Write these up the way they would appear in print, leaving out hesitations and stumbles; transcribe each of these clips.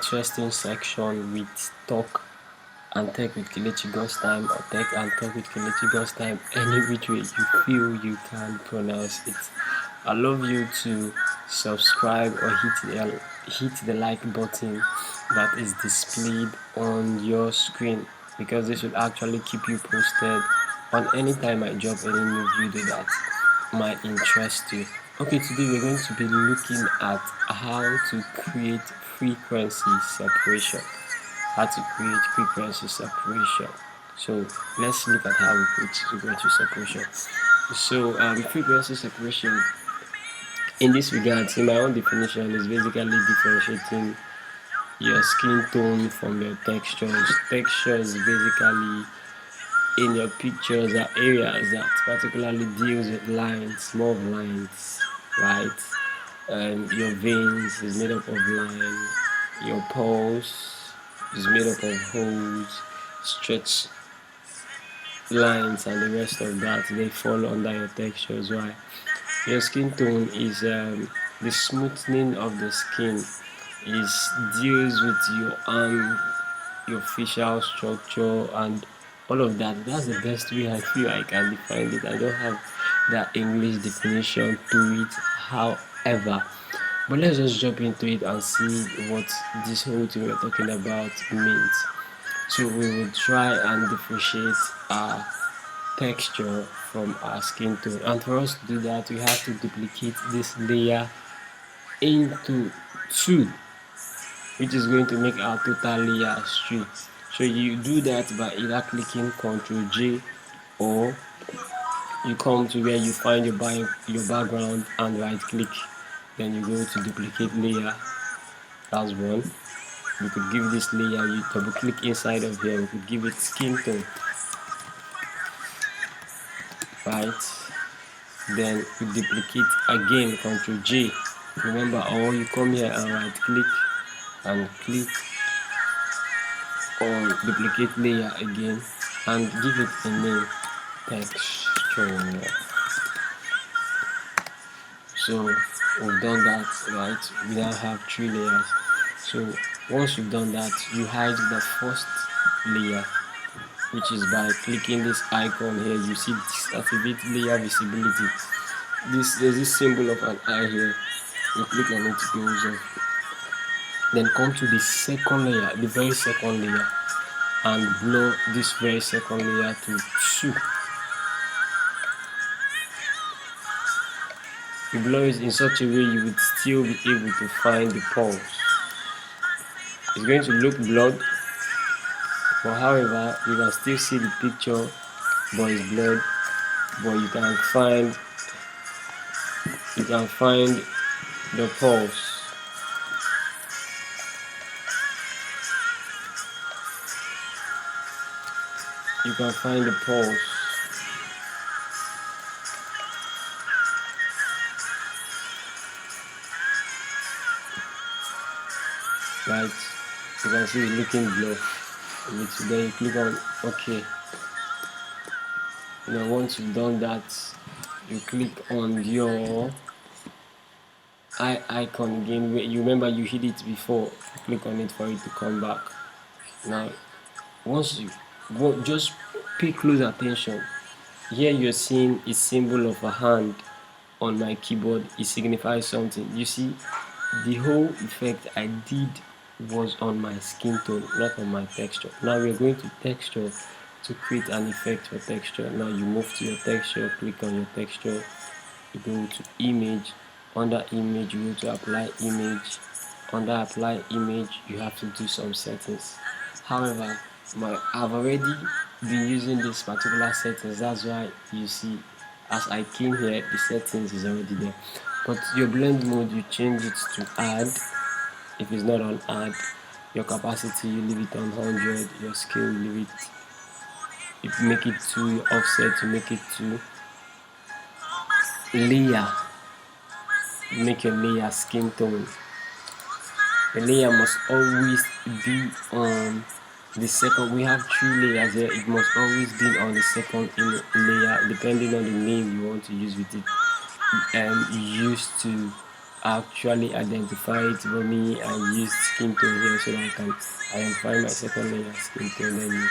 interesting section with talk and tech with Kelechi God's time, or tech and talk with Kelechi God's time, any which way you feel you can pronounce it. I love you to subscribe or hit the like button that is displayed on your screen, because this will actually keep you posted on any time I drop any new video that might interest you. Okay, today we're going to be looking at how to create frequency separation. So let's look at how we create frequency separation. So frequency separation, in this regard, in my own definition, is basically differentiating your skin tone from your textures. Textures basically in your pictures are areas that particularly deals with lines, more of lines, right? Your veins is made up of line, your pulse is made up of holes, stretch lines, and the rest of that, they fall under your textures. Why? Your skin tone is the smoothing of the skin, is deals with your arm, your facial structure, and all of that. That's the best way I feel I can define it. I don't have that English definition to it, however. But let's just jump into it and see what this whole thing we're talking about means. So we will try and differentiate our texture from our skin tone, and for us to do that we have to duplicate this layer into 2, which is going to make our total layer 3. So you do that by either clicking Ctrl J, or you come to where you find your background and right click, then you go to duplicate layer. That's one. We could give this layer, you double click inside of here, we could give it skin tone, right? Then you duplicate again, Ctrl J, remember, or you come here and right click and click on duplicate layer again and give it a name, texture. So we've done that, right? We now have 3 layers. So once you've done that, you hide the first layer, which is by clicking this icon here. You see disactivate layer visibility. There's this symbol of an eye here. You click on it, it goes off. Then come to the second layer, the very second layer, and blur this very second layer to 2. You blur it in such a way you would still be able to find the pulse. It's going to look blurred, but however you can still see the picture, but it's blurred. But you can find the pulse. You can find the pulse. Right, you can see it's looking blurred. Then you click on OK. Now once you've done that, you click on your eye icon again. You remember you hit it before, click on it for it to come back. Now once you just pay close attention. Here you're seeing a symbol of a hand on my keyboard. It signifies something. You see, the whole effect I did was on my skin tone, not on my texture. Now we're going to texture to create an effect for texture. Now you move to your texture, click on your texture, you go to image. Under image you go to apply image. Under apply image you have to do some settings. However, I've already been using this particular settings, that's why you see as I came here the settings is already there. But your blend mode, you change it to add. If it's not on add, your capacity you leave it on 100, your scale you leave it, if you make it to your offset, you make it to layer, make your layer skin tone. The layer must always be on the second. We have 3 layers here. It must always be on the second layer, depending on the name you want to use with it. You used to actually identify it. For me, I use skin tone here so that I can identify my second layer skin tone. Then you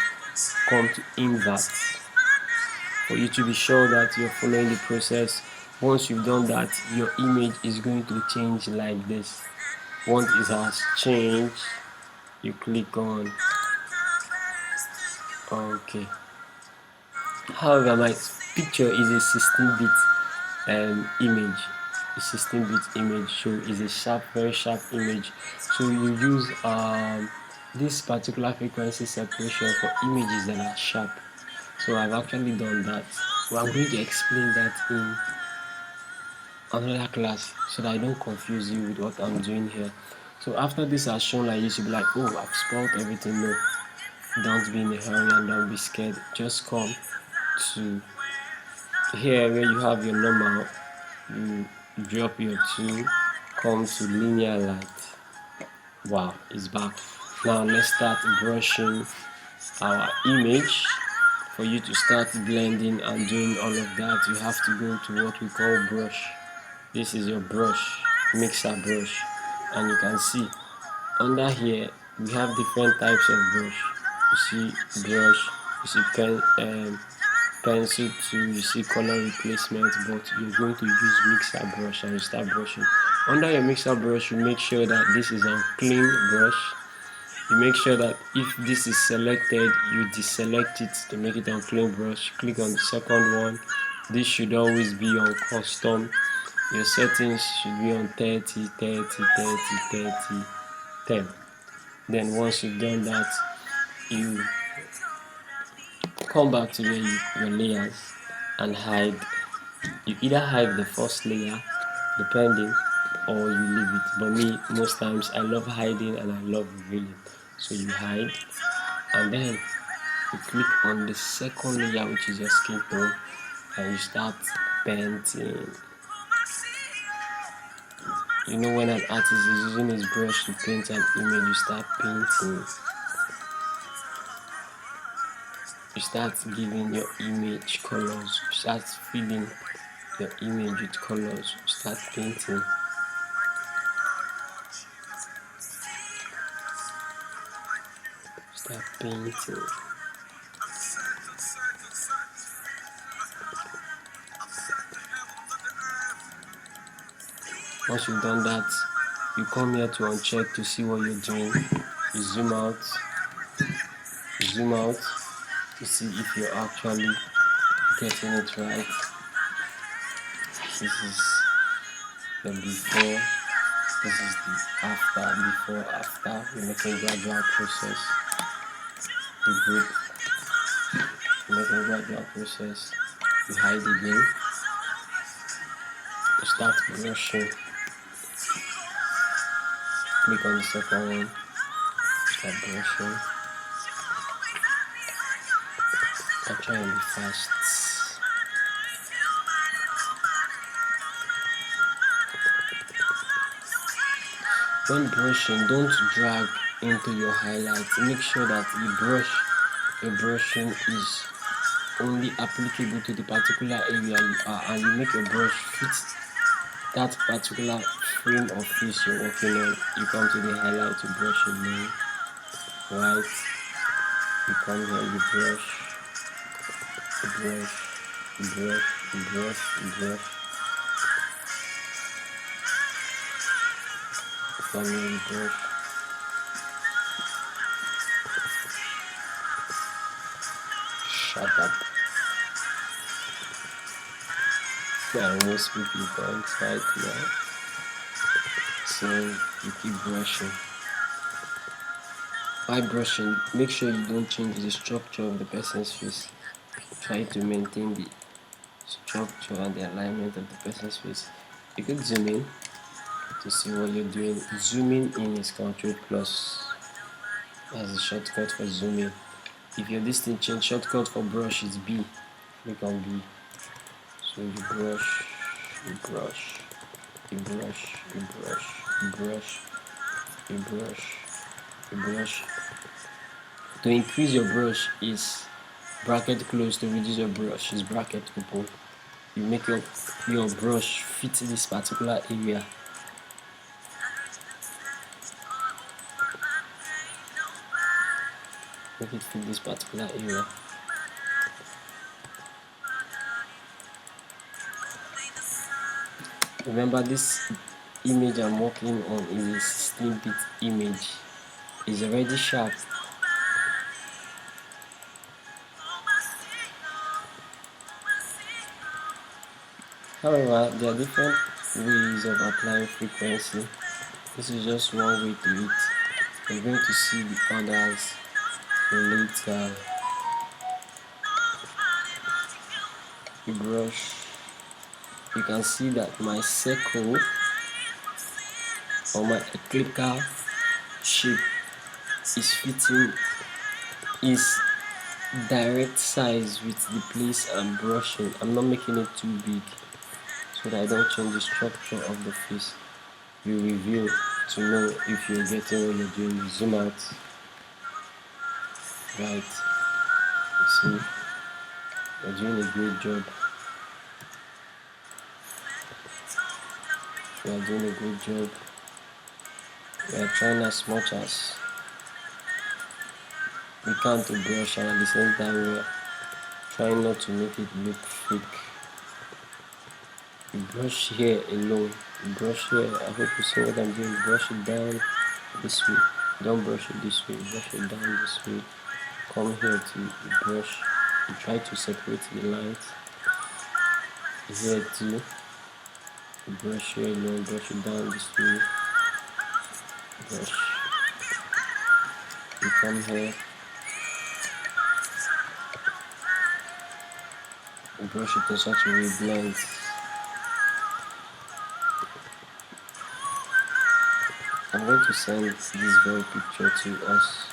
come to invert for you to be sure that you're following the process. Once you've done that, your image is going to change like this. Once it has changed, you click on OK. However, my picture is a 16-bit image. A 16-bit image, so it's a sharp, very sharp image. So you use this particular frequency separation for images that are sharp. So I've actually done that. So I'm going to explain that in another class so that I don't confuse you with what I'm doing here. So after this has shown, like, you should be like, oh, I've spoiled everything. No, don't be in a hurry and don't be scared. Just come to here where you have your normal, you drop your tool, come to linear light. Wow, it's back. Now let's start brushing our image. For you to start blending and doing all of that, you have to go to what we call brush. This is your brush, mixer brush, and you can see under here we have different types of brush. You see brush, you see pencil tool, you see color replacement, but you're going to use mixer brush and you start brushing. Under your mixer brush, you make sure that this is a clean brush. You make sure that if this is selected, you deselect it to make it on clean brush. Click on the second one. This should always be on custom. Your settings should be on 30, 30, 30, 30, 10. Then once you've done that, you come back to your layers and hide. You either hide the first layer, depending, or you leave it. But me, most times, I love hiding and I love revealing. So you hide, and then you click on the second layer, which is your skin tone, and you start painting. You know, when an artist is using his brush to paint an image, you start painting. You start giving your image colors. You start filling your image with colors. You start painting. Start painting. Once you've done that, you come here to uncheck to see what you're doing. You zoom out to see if you're actually getting it right. This is the before, this is the after, before, after. You're making gradual process. You group, you're making gradual process. You hide again. You start brushing. Click on the second one. Start brushing. I'm trying to be fast. When brushing, don't drag into your highlights. Make sure that your brushing is only applicable to the particular area you are, and you make your brush fit that particular frame of face you're working on. You come to the highlight, you brush it low, right? You come here, you brush, you brush, you brush, you brush, you brush. Come here, you brush. Shut up. I almost put it on right now. So you keep brushing. By brushing, make sure you don't change the structure of the person's face. Try to maintain the structure and the alignment of the person's face. You could zoom in to see what you're doing. Zooming in is Ctrl plus. That's the shortcut for zooming. If your distance change, shortcut for brush is B. Click on B. So you brush, you brush, you brush, you brush, you brush, you brush, you brush. To increase your brush is bracket close. To reduce your brush is bracket open. You make your brush fit this particular area. make it fit this particular area. Remember, this image I'm working on is a 16-bit image. It's already sharp. However, there are different ways of applying frequency. This is just one way to it. You're going to see the others later. The brush, you can see that my circle or my ecliptical shape is fitting, is direct size with the place I'm brushing. I'm not making it too big so that I don't change the structure of the face. You review to know if you're getting what you're doing. You zoom out. Right. You see, you're doing a great job. We are doing a good job. We are trying as much as we can to brush, and at the same time we are trying not to make it look fake. You brush here alone. You brush here. I hope you see what I'm doing. Brush it down this way. Don't brush it this way. Brush it down this way. Come here to brush. You try to separate the lines. Here too. You brush here alone. Brush it down this way. Brush. You come here. You brush it in such a way it blends. I'm going to send this very picture to us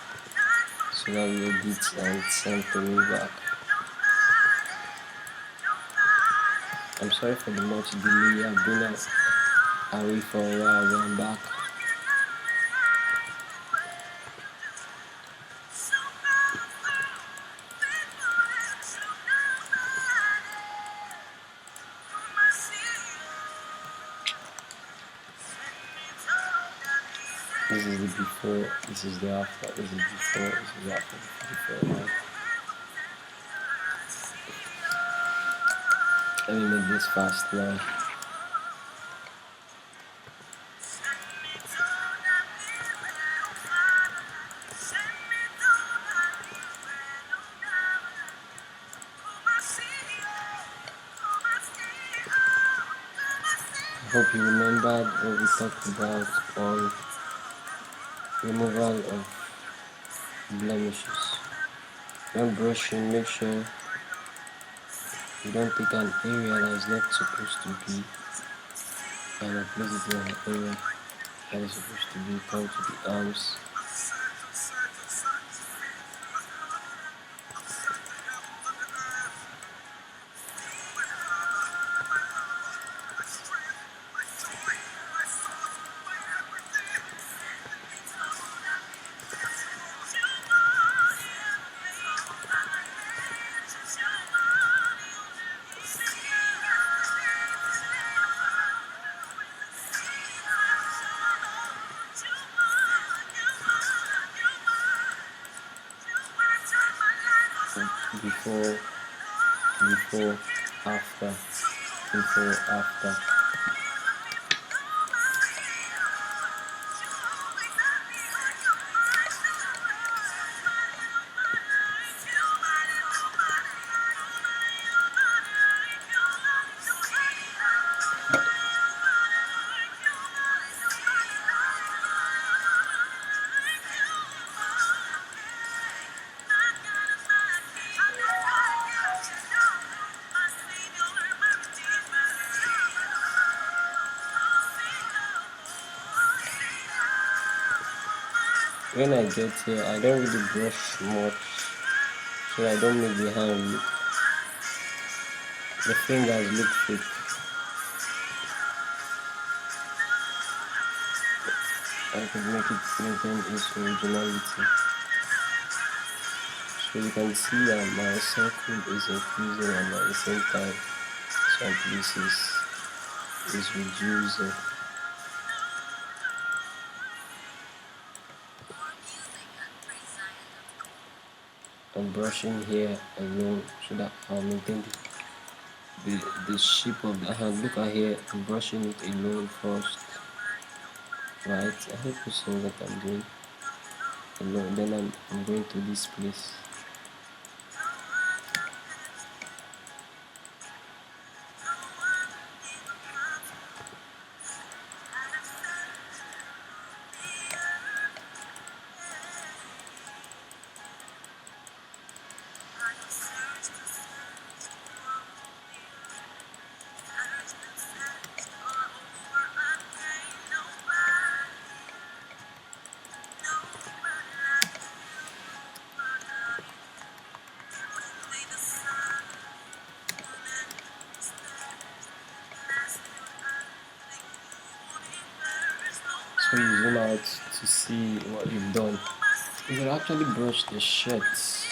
so that we edit and send to me back. I'm sorry for the much delay. I've been away for a while, but I'm back. This is the before, this is the after, this is before, this is after, before now. Let me make this fast now. I hope you remembered what we talked about on removal of blemishes. When brushing, make sure you don't take an area that is not supposed to be and place it in an area that is supposed to be. Come to the arms. Before, after, before, after. When I get here, I don't really brush much so I don't make the hand look, the fingers look fake. I could make it maintain its originality. So you can see that my circle is increasing and at the same time some places is reducing. I'm brushing here alone so that I'll maintain the shape of the hand. Look at here, I'm brushing it alone first, right? I hope you see what I'm doing alone. Then I'm going to this place. So you zoom out to see what you've done. You can actually brush the shirts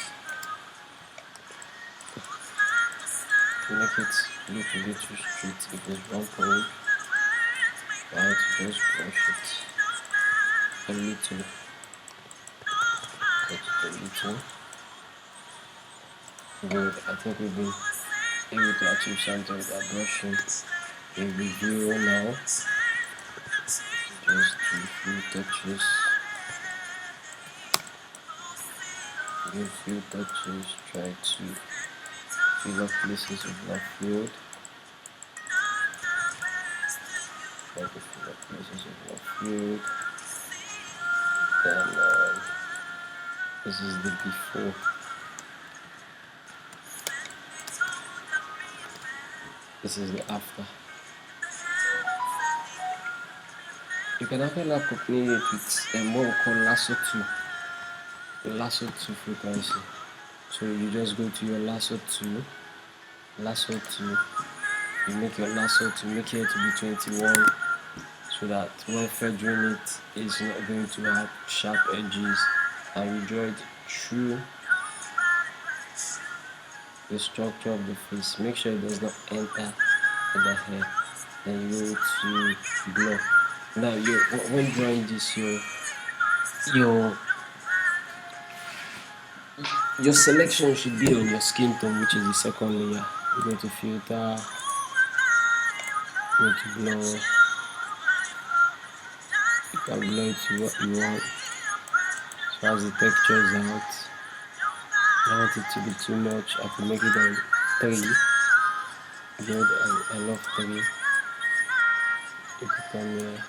to make it look a little straight. If it's wrong, right? Just brush it a little, touch it a little. Good. I think we've been able to achieve something with that brushing. A review now. Just a few touches. Give a few touches. Try to fill up places of not filled. Try to fill up places of not filled. Then this is the before. This is the after. You can actually accompany it with what we call lasso 2. The lasso 2 frequency. So you just go to your lasso 2, you make your lasso to make it to be 21, so that when feathering it is not going to have sharp edges, and you draw it through the structure of the face. Make sure it does not enter the hair. Then you go to blur. Now when drawing this, your selection should be on your skin tone, which is the second layer. You go to filter, go to blur. You can blur it to what you want. So as the texture is out, I don't want it to be too much. I can make it on 3. Good, I love 3. You can come here.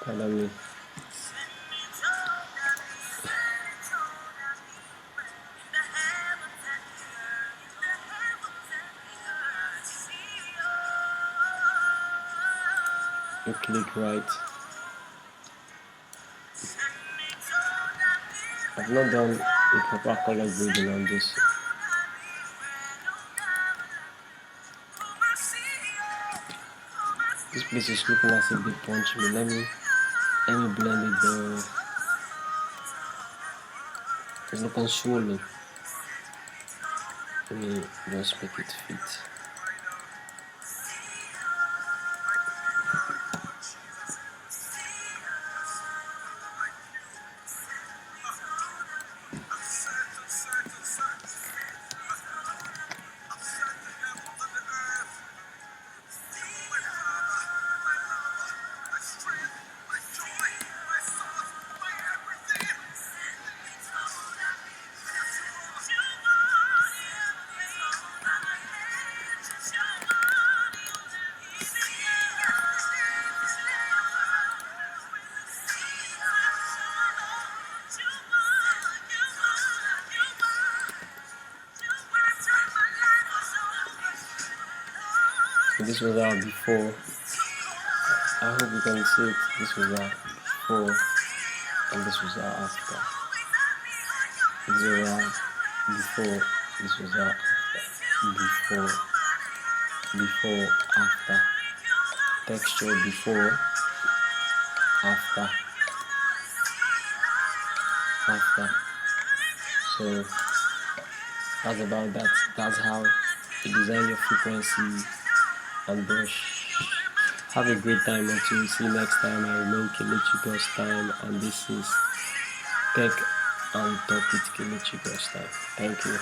Pardon me. You click right. I've not done a proper color grading on this. This place is looking as if they punch me. Let me blend it there. It's looking swollen. Let me just make it fit. This was our before. I hope you can see it. This was our before, and this was our after. This was our before. This was our after. Before, after. Texture before, after. So that's about that. That's how you design your frequency and brush Have a great time until see you next time. I remain Kelechi God's Time, and this is Tech and Talk with Kelechi God's Time. Thank you.